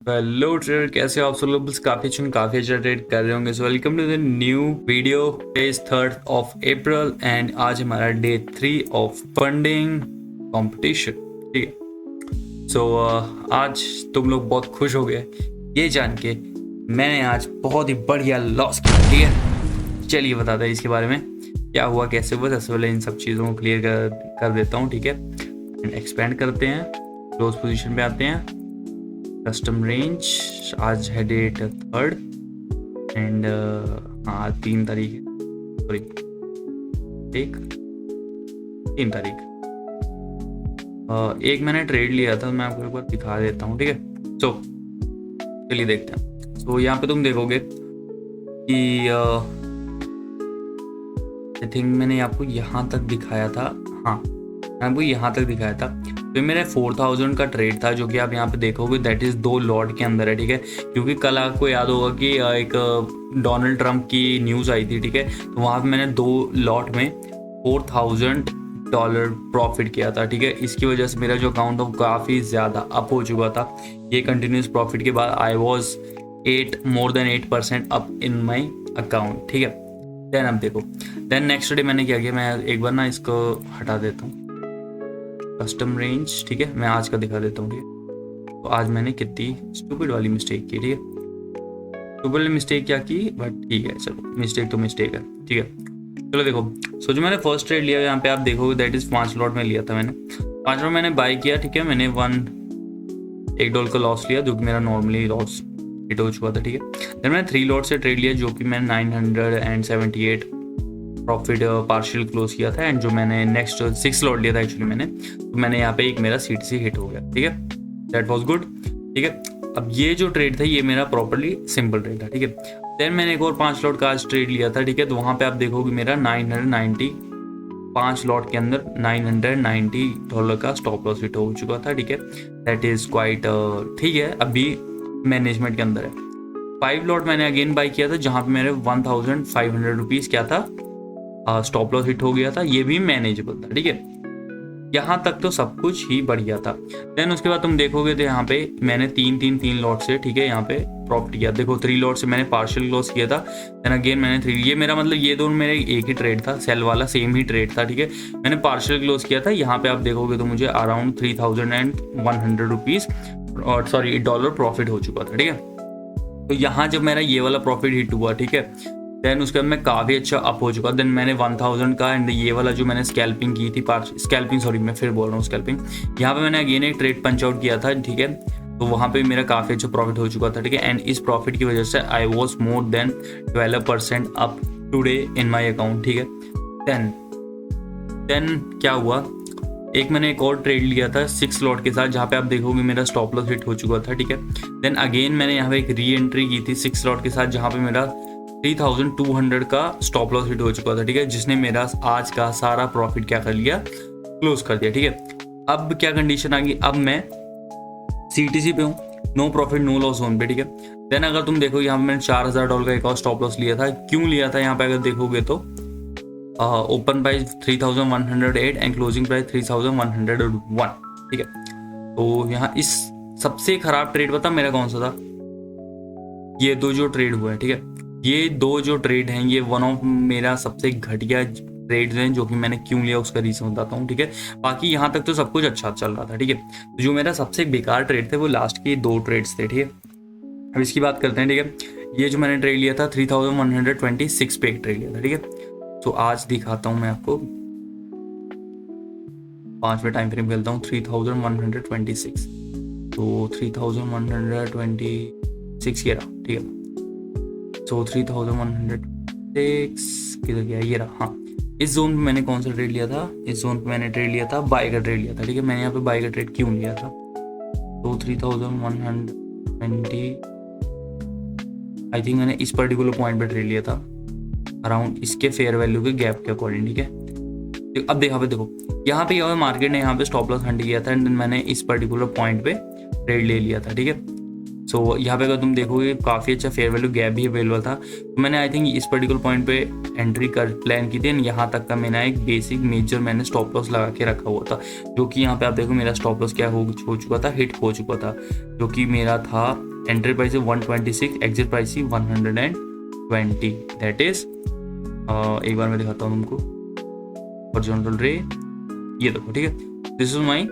Hello trader, कैसे हो आप सब लोग? बस काफी अच्छा ट्रेड कर रहे होंगे। So welcome to the new video. Is 3rd of April and आज हमारा डे 3 ऑफ फंडिंग कंपटीशन। ठीक है। सो आज तुम लोग बहुत खुश हो गए ये जान के मैंने आज बहुत ही बढ़िया लॉस किया। ठीक है, चलिए बताते हैं इसके बारे में क्या हुआ, कैसे हुआ। सबसे पहले इन सब चीज़ों को क्लियर कर देता हूँ। ठीक है, एक्सपेंड करते हैं, क्लोज पोजीशन पे आते हैं, कस्टम रेंज। आज है डेट 3rd एंड हाँ 3 तारीख है, सॉरी 3 तारीख। एक मैंने ट्रेड लिया था, मैं आपको एक बार दिखा देता हूँ। ठीक है, सो चलिए देखते हैं। सो यहाँ पे तुम देखोगे कि आई थिंक मैंने आपको यहाँ तक दिखाया था। हाँ, मैं आपको यहाँ तक दिखाया था। तो मेरे 4000 का ट्रेड था, जो कि आप यहाँ पे देखोगे दैट इज 2 लॉट के अंदर है। ठीक है, क्योंकि कल आपको याद होगा कि एक डोनाल्ड ट्रंप की न्यूज़ आई थी। ठीक है, तो वहाँ पे मैंने 2 लॉट में $4000 प्रॉफिट किया था। ठीक है, इसकी वजह से मेरा जो अकाउंट था वो काफ़ी ज़्यादा अप हो चुका था। ये कंटिन्यूस प्रॉफिट के बाद I was more than 8% up in my account. ठीक है, देन अब देखो, देन नेक्स्ट डे मैंने क्या किया, मैं एक बार ना इसको हटा देता हूँ, कस्टम रेंज। ठीक है, मैं आज का दिखा देता हूँ। ठीक है, तो आज मैंने कितनी स्टूपिड वाली मिस्टेक की। ठीक है, स्टूपिड वाली मिस्टेक क्या की, बट ठीक है, चलो मिस्टेक तो मिस्टेक है। ठीक है, चलो देखो। सो जो मैंने फर्स्ट ट्रेड लिया यहाँ पे आप देखोगे दैट इज 5 लॉट में लिया था मैंने। 5 लॉट मैंने बाई किया। ठीक है, मैंने $1 का लॉस लिया, जो कि मेरा नॉर्मली लॉस हिट हो चुका था। ठीक है, देन मैंने 3 लॉट से ट्रेड लिया, जो कि मैंने 978 प्रॉफिट पार्शियल क्लोज किया था। एंड जो मैंने नेक्स्ट 6 लॉट लिया था एक्चुअली मैंने, तो मैंने यहाँ पे एक मेरा CTC हिट हो गया। ठीक है, दैट वाज गुड। ठीक है, अब ये जो ट्रेड था ये मेरा प्रॉपर्ली सिंपल ट्रेड था। ठीक है, देन मैंने एक और 5 लॉट का आज ट्रेड लिया था। ठीक है, तो वहाँ पे आप देखोगे मेरा 990 5 लॉट के अंदर $990 का स्टॉप लॉस हिट हो चुका था। ठीक है, दैट इज क्वाइट ठीक है, अभी मैनेजमेंट के अंदर है। 5 लॉट मैंने अगेन बाई किया था, जहाँ पे मेरे 1500 रुपीज़ क्या था, स्टॉप लॉस हिट हो गया था। ये भी मैनेजेबल था। ठीक है, यहाँ तक तो सब कुछ ही बढ़िया था। देन उसके बाद तुम देखोगे तो यहाँ पे मैंने तीन लॉट से, ठीक है, यहाँ पे प्रॉफिट किया। देखो 3 लॉट से मैंने पार्शियल लॉस किया था, देन अगेन मैंने 3, ये मेरा मतलब ये दोनों मेरे एक ही ट्रेड था, सेल वाला सेम ही ट्रेड था। ठीक है, मैंने पार्शियल क्लोज किया था। यहाँ पे आप देखोगे तो मुझे अराउंड 3100 रुपीज़ और सॉरी $1 प्रॉफिट हो चुका था। ठीक है, तो यहाँ जब मेरा ये वाला प्रॉफिट हिट हुआ, ठीक है, देन उसके बाद मैं काफ़ी अच्छा अप हो चुका। देन मैंने 1000 का एंड ये वाला जो मैंने स्कैल्पिंग की थी, स्कैल्पिंग सॉरी मैं फिर बोल रहा हूँ स्कैल्पिंग, यहाँ पे मैंने अगेन एक ट्रेड पंच आउट किया था। ठीक है, तो वहाँ पे मेरा काफ़ी अच्छा प्रॉफिट हो चुका था। ठीक है, एंड इस प्रॉफिट की वजह से I was more than 12% up today in my account. ठीक है, देन क्या हुआ, एक मैंने एक और ट्रेड लिया था 6 लॉट के साथ, जहाँ पे आप देखोगे मेरा स्टॉप लॉस हिट हो चुका था। ठीक है, देन अगेन मैंने यहाँ पे एक री एंट्री की थी 6 लॉट के साथ, जहाँ पे मेरा 3200 का स्टॉप लॉस हिट हो चुका था। ठीक है, जिसने मेरा आज का सारा प्रॉफिट क्या कर लिया, क्लोज कर दिया। ठीक है, अब क्या कंडीशन आ गई, अब मैं CTC पे हूँ, no profit no loss zone पे। ठीक है, देन अगर तुम देखो यहाँ पे मैंने $4000 का एक और स्टॉप लॉस लिया था। क्यों लिया था, यहाँ पे अगर देखोगे तो open price 3108 and closing price 3101। ठीक है, तो यहाँ इस सबसे खराब ट्रेड पता मेरा कौन सा था, ये 2 जो ट्रेड हुए हैं। ठीक है, ये 2 जो ट्रेड हैं ये वन ऑफ मेरा सबसे घटिया ट्रेड्स हैं, जो कि मैंने क्यों लिया उसका रीजन बताता हूँ। ठीक है, बाकी यहाँ तक तो सब कुछ अच्छा चल रहा था। ठीक है, तो जो मेरा सबसे बेकार ट्रेड थे वो लास्ट के 2 ट्रेड्स थे। ठीक है, अब इसकी बात करते हैं। ठीक है, ये जो मैंने ट्रेड लिया था 3126 पे एक ट्रेड लिया था। ठीक है, तो आज दिखाता हूँ मैं आपको, 5 में टाइम फ्रेम खेलता हूँ, 3126, तो 3126 ये रहा। ठीक है, तो 3106 किधर गया, ये रहा। हाँ, इस जोन में मैंने कौन सा ट्रेड लिया था, इस जोन पे मैंने ट्रेड लिया था, बाय का ट्रेड लिया था। ठीक है, मैंने यहाँ पे बाय का ट्रेड क्यों लिया था, तो 3120 आई थिंक मैंने इस पर्टिकुलर पॉइंट पे ट्रेड लिया था, अराउंड इसके फेयर वैल्यू के गैप के अकॉर्डिंग। ठीक है, तो अब यहाँ पे देखो, यहाँ पे क्या मार्केट ने यहाँ पे स्टॉप लॉस हंट किया था एंड मैंने इस पर्टिकुलर पॉइंट पे ट्रेड ले लिया था। ठीक है, सो यहाँ पे अगर तुम देखोगे काफ़ी अच्छा फेयर वैल्यू गैप भी अवेलेबल था। तो मैंने आई थिंक इस पर्टिकुलर पॉइंट पे एंट्री कर प्लान की थी एंड यहाँ तक का मैंने एक बेसिक मेजर मैंने स्टॉप लॉस लगा के रखा हुआ था, जो कि यहाँ पे आप देखो मेरा स्टॉप लॉस क्या हो चुका था, हिट हो चुका था, जो कि मेरा था entry price 126, exit price 120। That is एक बार मैं दिखाता हूँ तुमको हॉरिजॉन्टल रे, ये देखो ठीक है, this is my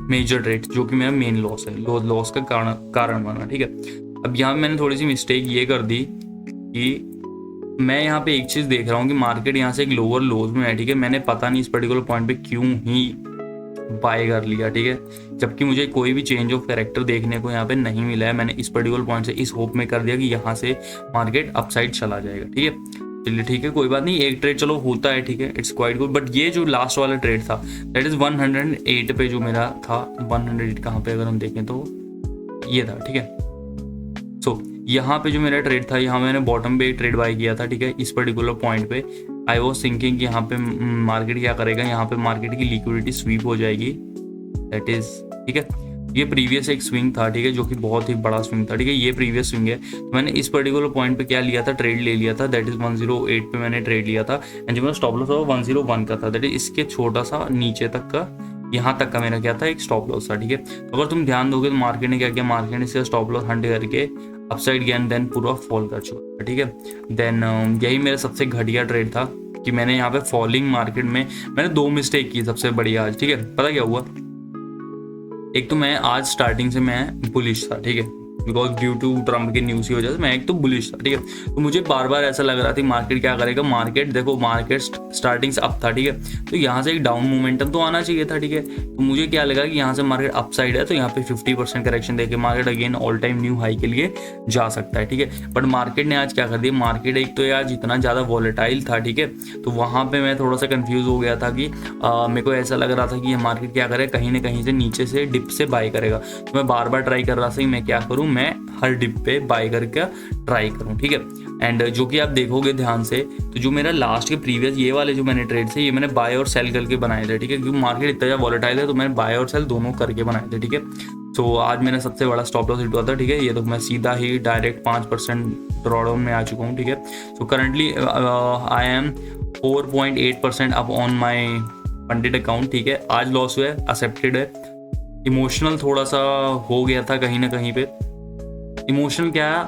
major trade जो कि मेरा मेन लॉस है, लॉस का कारण बना। ठीक है, अब यहाँ मैंने थोड़ी सी मिस्टेक ये कर दी कि मैं यहाँ पे एक चीज़ देख रहा हूँ कि मार्केट यहाँ से एक लोअर लोज में है। ठीक है, मैंने पता नहीं इस पर्टिकुलर पॉइंट पे क्यों ही बाय कर लिया। ठीक है, जबकि मुझे कोई भी चेंज ऑफ कैरेक्टर देखने को यहाँ पे नहीं मिला है। मैंने इस पर्टिकुलर पॉइंट से इस होप में कर दिया कि यहाँ से मार्केट अपसाइड चला जाएगा। ठीक है, चलिए ठीक है, कोई बात नहीं, एक ट्रेड चलो होता है, ठीक है, इट्स क्वाइट गुड। बट ये जो लास्ट वाला ट्रेड था दैट इज 108 पे जो मेरा था, 108 कहाँ पे अगर हम देखें तो ये था। ठीक है, सो यहाँ पे जो मेरा ट्रेड था, यहाँ मैंने बॉटम पे एक ट्रेड बाय किया था। ठीक है, इस पर्टिकुलर पॉइंट पे आई वॉज थिंकिंग कि यहाँ पे मार्केट क्या करेगा, यहाँ पे मार्केट की लिक्विडिटी स्वीप हो जाएगी, दैट इज ठीक है। ये प्रीवियस एक स्विंग था, ठीक है, जो कि बहुत ही बड़ा स्विंग था। ठीक है, ये प्रीवियस स्विंग है। तो मैंने इस पर्टिकुलर पॉइंट पे क्या लिया था, ट्रेड ले लिया था, दैट इज 108 पे मैंने ट्रेड लिया था एंड जो मेरा स्टॉप लॉस था 101 का था, दैट इज इसके छोटा सा नीचे तक का, यहाँ तक का मेरा क्या था, एक स्टॉप लॉस था। ठीक है, तो अगर तुम ध्यान दोगे तो मार्केट ने क्या किया, मार्केट ने इसका स्टॉप लॉस हंट करके अपसाइड गया एंड देन पूरा फॉल कर चुका। ठीक है, देन यही मेरा सबसे घटिया ट्रेड था कि मैंने यहाँ पे फॉलिंग मार्केट में मैंने 2 मिस्टेक की सबसे बड़ी आज। ठीक है, पता क्या हुआ, एक तो मैं आज स्टार्टिंग से मैं बुलिश था। ठीक है, बिकॉज ड्यू टू ट्रम्प की न्यूज़ की वजह से मैं एक तो बुलिश था। ठीक है, तो मुझे बार बार ऐसा लग रहा था मार्केट क्या करेगा, मार्केट देखो मार्केट स्टार्टिंग से अप था। ठीक है, तो यहाँ से एक डाउन मोमेंटम तो आना चाहिए था। ठीक है, तो मुझे क्या लगा कि यहाँ से मार्केट अप साइड है तो यहाँ पे 50% करेक्शन देके market again all time new high के लिए जा सकता है। ठीक है, बट मार्केट ने आज क्या कर दिया, मार्केट एक तो आज इतना ज़्यादा वॉलेटाइल था। ठीक है, तो वहाँ पर मैं थोड़ा सा कन्फ्यूज़ हो गया था कि मेरे को ऐसा लग रहा था कि ये मार्केट क्या करे, कहीं ना कहीं से नीचे से डिप से बाय करेगा। तो मैं बार बार ट्राई कर रहा था कि मैं क्या करूँ, मैं हर डिप पे बाय करके ट्राई करूं। ठीक है, एंड जो कि आप देखोगे ध्यान से तो जो मेरा लास्ट के प्रीवियस ये वाले जो मैंने ट्रेड थे ये मैंने बाय और सेल करके बनाए थे। ठीक है, क्योंकि मार्केट इतना ज़्यादा वॉलेटाइल है तो मैंने बाय और सेल दोनों करके बनाए थे। ठीक है, तो आज मेरा सबसे बड़ा स्टॉप लॉस हिट हुआ था। ठीक है, ये तो मैं सीधा ही डायरेक्ट 5% ड्रॉडाउन में आ चुका हूँ। ठीक है, so currently I am 4.8% up on my funded account. ठीक है, आज लॉस हुआ है, एक्सेप्टेड है। इमोशनल थोड़ा सा हो गया था कहीं ना कहीं पे। इमोशनल क्या है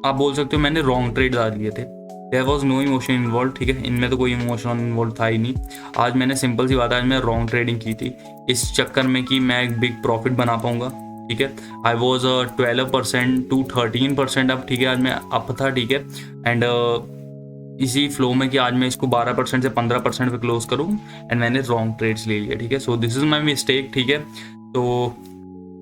आप बोल सकते हो, मैंने रॉन्ग ट्रेड डाल लिए थे, there was no emotion involve. ठीक है, इनमें तो कोई इमोशन इन्वॉल्व था ही नहीं। आज मैंने सिंपल सी बात है, आज मैं रॉन्ग ट्रेडिंग की थी इस चक्कर में कि मैं एक बिग प्रॉफिट बना पाऊंगा। ठीक है, आई वॉज 12% to 13% अब। ठीक है, आज मैं अप था। ठीक है, एंड इसी फ्लो में कि आज मैं इसको 12% से 15% पे क्लोज करूँ एंड मैंने रॉन्ग ट्रेड्स ले लिया। ठीक है, so this is my mistake. ठीक है, तो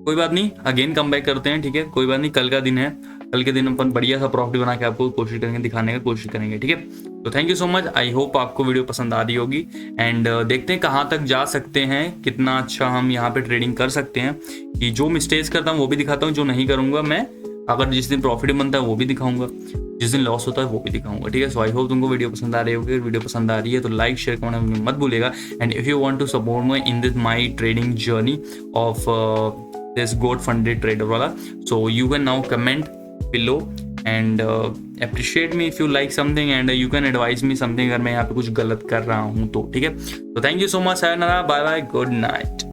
कोई बात नहीं, अगेन कम बैक करते हैं। ठीक है, कोई बात नहीं, कल का दिन है, कल के दिन अपन बढ़िया सा प्रॉफिट बना के आपको कोशिश करेंगे, दिखाने की कोशिश करेंगे। ठीक है, तो thank you so much, I hope आपको वीडियो पसंद आ रही होगी एंड देखते हैं कहाँ तक जा सकते हैं, कितना अच्छा हम यहाँ पे ट्रेडिंग कर सकते हैं। कि जो मिस्टेक्स करता हूँ वो भी दिखाता हूँ, जो नहीं करूँगा मैं, अगर जिस दिन प्रॉफिट बनता है वो भी दिखाऊंगा, जिस दिन लॉस होता है वो भी दिखाऊंगा। ठीक है, सो आई होप तुमको वीडियो पसंद आ रही होगी। अगर वीडियो पसंद आ रही है तो लाइक शेयर कमेंट मत भूलेगा and if you want to support me in this my trading journey of this gold funded trader wala, so you can now comment below and appreciate me if you like something and you can advise me something अगर मैं यहाँ पे कुछ गलत कर रहा हूँ तो। ठीक है, तो thank you so much, sayonara, bye bye, good night।